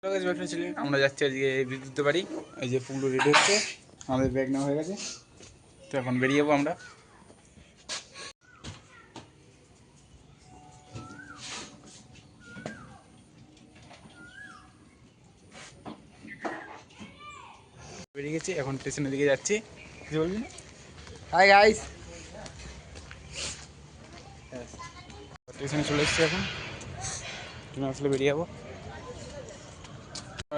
আমরা যাচ্ছি আজকে বিদ্যুৎ বাড়ি। এই যে পুরো রেডি হচ্ছে, আমাদের ব্যাগ নেওয়া হয়ে গেছে, তো এখন বেরিয়ে যাবো আমরা। বেরিয়ে গেছি, এখন স্টেশনের দিকে যাচ্ছি। কিছু বলবি না? হাই গাইস, স্টেশনে চলে এসেছি এখন, ট্রেন আসলে বেরিয়ে যাবো।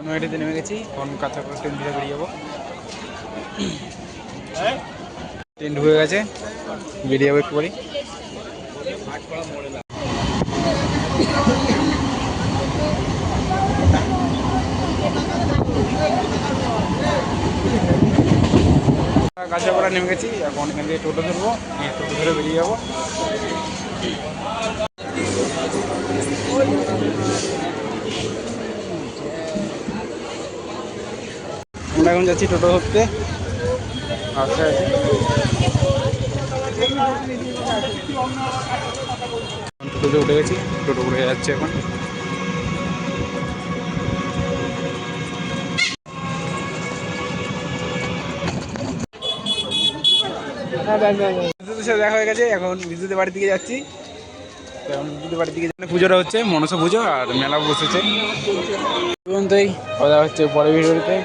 নয়টাতে নেমে গেছি, এখন কাঁচা করে ট্রেন দিয়ে বেরিয়ে যাবো। ট্রেন ঢুকে গেছে, বেরিয়ে যাবো একটু পরে। কাঁচাপাড়া নেমে গেছি, এখন এখান থেকে টোটো ধরবো, টোটো ধরে বেরিয়ে যাবো। আমরা এখন যাচ্ছি টোটো ধরতে, আচ্ছা টোটোতে উঠে গেছি, টোটো উঠে যাচ্ছে এখন। বিদ্যুতের সাথে দেখা হয়ে গেছে, এখন বিদ্যুতের বাড়ির দিকে যাচ্ছি। এখন বিদ্যুতের বাড়ির দিকে পুজোটা হচ্ছে, মনসা পুজো, আর মেলা বসেছে। পর্যন্তই কথা হচ্ছে পরের ভিডিওতে।